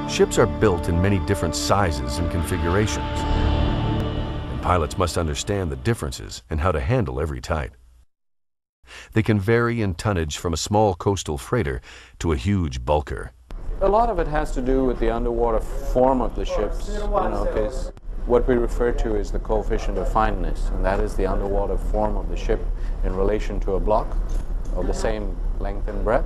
Ships are built in many different sizes and configurations, and pilots must understand the differences and how to handle every type. They can vary in tonnage from a small coastal freighter to a huge bulker. A lot of it has to do with the underwater form of the ships, because what we refer to is the coefficient of fineness, and that is the underwater form of the ship in relation to a block of the same length and breadth.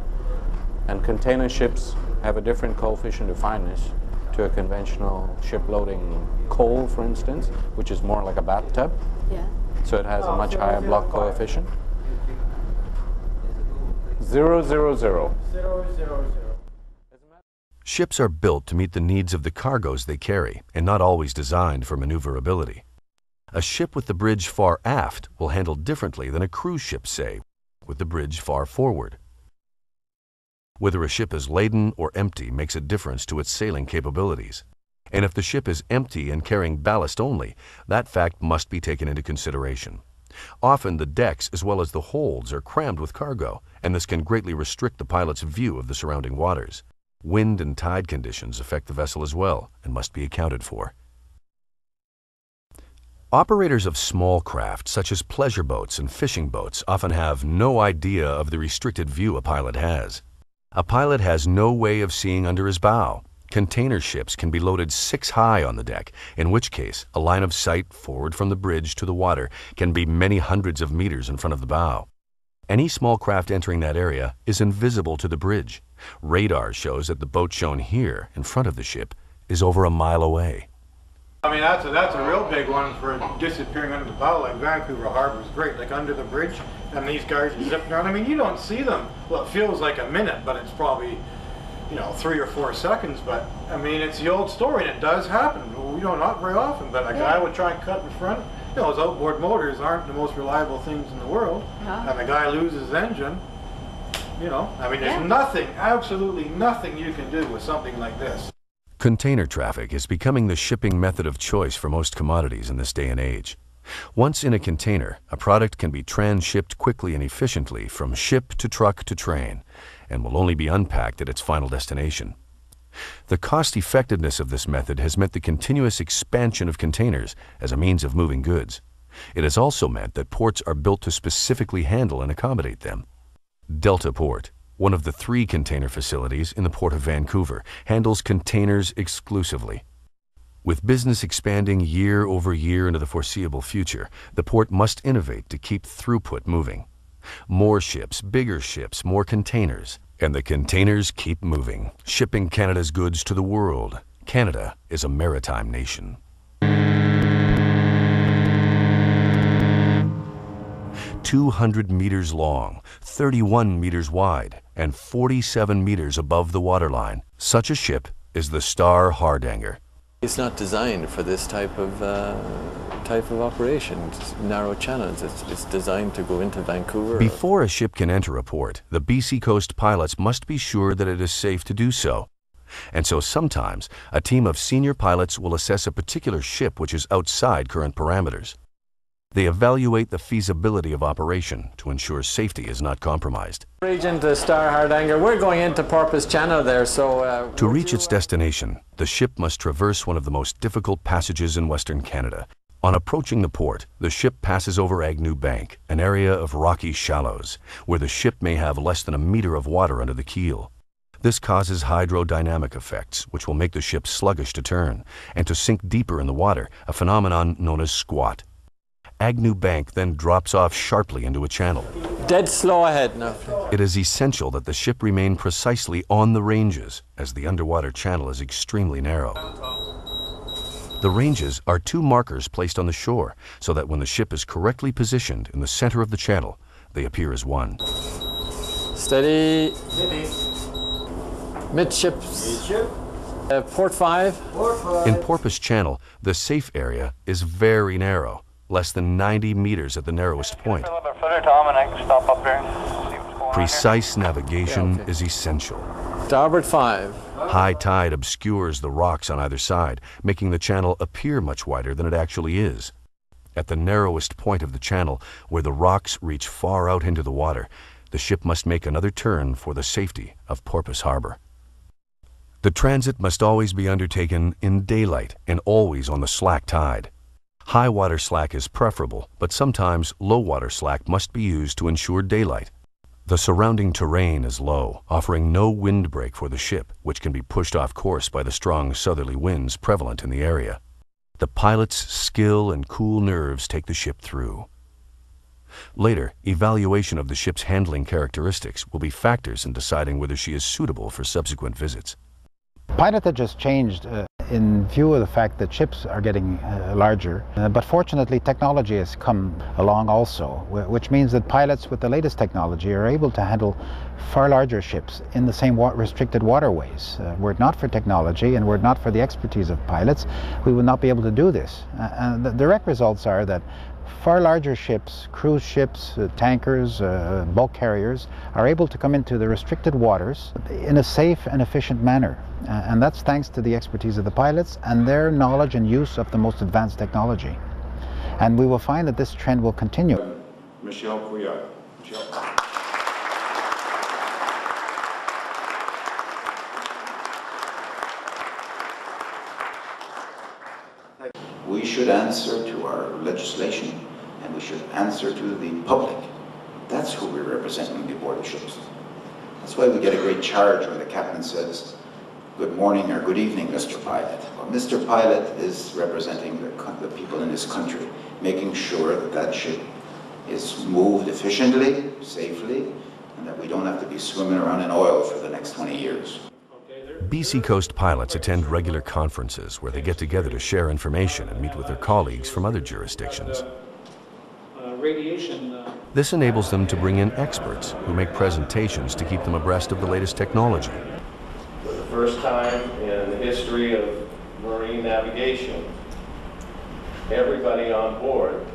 And container ships have a different coefficient of fineness to a conventional ship loading coal, for instance, which is more like a bathtub. Yeah. So it has a much higher block coefficient. 0, 0, 0. Ships are built to meet the needs of the cargoes they carry and not always designed for maneuverability. A ship with the bridge far aft will handle differently than a cruise ship, say, with the bridge far forward. Whether a ship is laden or empty makes a difference to its sailing capabilities. And if the ship is empty and carrying ballast only, that fact must be taken into consideration. Often the decks as well as the holds are crammed with cargo, and this can greatly restrict the pilot's view of the surrounding waters. Wind and tide conditions affect the vessel as well and must be accounted for. Operators of small craft, such as pleasure boats and fishing boats, often have no idea of the restricted view a pilot has. A pilot has no way of seeing under his bow. Container ships can be loaded 6 high on the deck, in which case a line of sight forward from the bridge to the water can be many hundreds of meters in front of the bow. Any small craft entering that area is invisible to the bridge. Radar shows that the boat shown here in front of the ship is over a mile away. I mean, that's a real big one for disappearing under the bow. Like Vancouver Harbor is great, like under the bridge, and these guys are zipping around. I mean, you don't see them. Well, it feels like a minute, but it's probably, 3 or 4 seconds. But I mean, it's the old story, and it does happen. Not very often, but a guy would try and cut in front. Those outboard motors aren't the most reliable things in the world, and the guy loses his engine. I mean, there's nothing, absolutely nothing you can do with something like this. Container traffic is becoming the shipping method of choice for most commodities in this day and age. Once in a container, a product can be transshipped quickly and efficiently from ship to truck to train, and will only be unpacked at its final destination. The cost-effectiveness of this method has meant the continuous expansion of containers as a means of moving goods. It has also meant that ports are built to specifically handle and accommodate them. Delta Port, one of the 3 container facilities in the Port of Vancouver, handles containers exclusively. With business expanding year over year into the foreseeable future, the port must innovate to keep throughput moving. More ships, bigger ships, more containers, and the containers keep moving, shipping Canada's goods to the world. Canada is a maritime nation. "200 meters long, 31 meters wide, and 47 meters above the waterline. Such a ship is the Star Hardanger." It's not designed for this type of operation. It's narrow channels. It's designed to go into Vancouver. Before a ship can enter a port, the BC Coast pilots must be sure that it is safe to do so. And so sometimes a team of senior pilots will assess a particular ship which is outside current parameters. They evaluate the feasibility of operation to ensure safety is not compromised. Region to Star Hardanger, we're going into Porpoise Channel there, so... To reach its destination, the ship must traverse one of the most difficult passages in Western Canada. On approaching the port, the ship passes over Agnew Bank, an area of rocky shallows, where the ship may have less than a meter of water under the keel. This causes hydrodynamic effects, which will make the ship sluggish to turn, and to sink deeper in the water, a phenomenon known as squat. Agnew Bank then drops off sharply into a channel. Dead slow ahead now. It is essential that the ship remain precisely on the ranges, as the underwater channel is extremely narrow. The ranges are 2 markers placed on the shore, so that when the ship is correctly positioned in the center of the channel, they appear as one. Steady. Midships. Port 5. In Porpoise Channel, the safe area is very narrow, less than 90 meters at the narrowest point. Precise navigation is essential. Starboard 5. High tide obscures the rocks on either side, making the channel appear much wider than it actually is. At the narrowest point of the channel, where the rocks reach far out into the water, the ship must make another turn for the safety of Porpoise Harbor. The transit must always be undertaken in daylight and always on the slack tide. High water slack is preferable, but sometimes low water slack must be used to ensure daylight. The surrounding terrain is low, offering no wind break for the ship, which can be pushed off course by the strong southerly winds prevalent in the area. The pilot's skill and cool nerves take the ship through. Later, evaluation of the ship's handling characteristics will be factors in deciding whether she is suitable for subsequent visits. Pilotage has changed in view of the fact that ships are getting larger, but fortunately technology has come along also, which means that pilots with the latest technology are able to handle far larger ships in the same restricted waterways. Were it not for technology and were it not for the expertise of pilots, we would not be able to do this. The direct results are that far larger ships, cruise ships, tankers, bulk carriers, are able to come into the restricted waters in a safe and efficient manner. And that's thanks to the expertise of the pilots and their knowledge and use of the most advanced technology. And we will find that this trend will continue. Michelle Couillard. We should answer to our legislation, and we should answer to the public. That's who we're representing before the ships. That's why we get a great charge when the captain says, "Good morning" or "Good evening, Mr. Pilot." Well, Mr. Pilot is representing the people in this country, making sure that that ship is moved efficiently, safely, and that we don't have to be swimming around in oil for the next 20 years. BC Coast pilots attend regular conferences where they get together to share information and meet with their colleagues from other jurisdictions. This enables them to bring in experts who make presentations to keep them abreast of the latest technology. For the first time in the history of marine navigation, everybody on board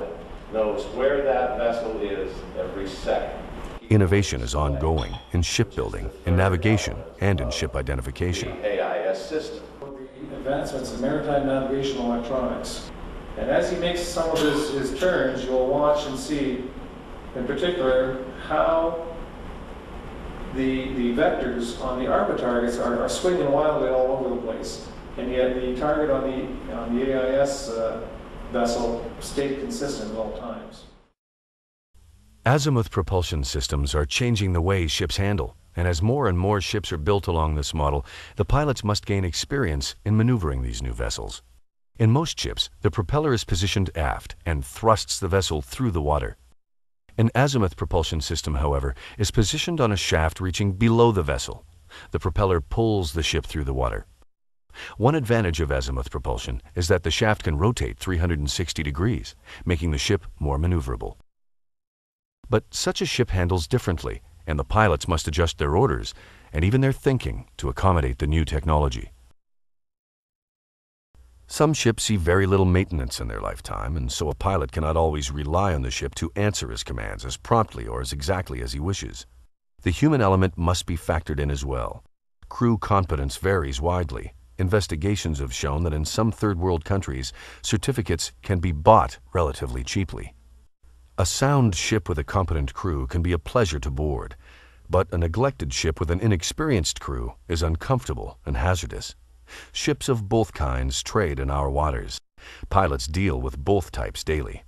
knows where that vessel is every second. Innovation is ongoing in shipbuilding, in navigation, and in ship identification. The AIS system. The advancements in maritime navigation electronics. And as he makes some of his turns, you'll watch and see, in particular, how the vectors on the ARPA targets are swinging wildly all over the place. And yet the target on the AIS vessel stayed consistent at all times. Azimuth propulsion systems are changing the way ships handle, and as more and more ships are built along this model, the pilots must gain experience in maneuvering these new vessels. In most ships, the propeller is positioned aft and thrusts the vessel through the water. An azimuth propulsion system, however, is positioned on a shaft reaching below the vessel. The propeller pulls the ship through the water. One advantage of azimuth propulsion is that the shaft can rotate 360 degrees, making the ship more maneuverable. But such a ship handles differently, and the pilots must adjust their orders and even their thinking to accommodate the new technology. Some ships see very little maintenance in their lifetime, and so a pilot cannot always rely on the ship to answer his commands as promptly or as exactly as he wishes. The human element must be factored in as well. Crew competence varies widely. Investigations have shown that in some third-world countries, certificates can be bought relatively cheaply. A sound ship with a competent crew can be a pleasure to board, but a neglected ship with an inexperienced crew is uncomfortable and hazardous. Ships of both kinds trade in our waters. Pilots deal with both types daily.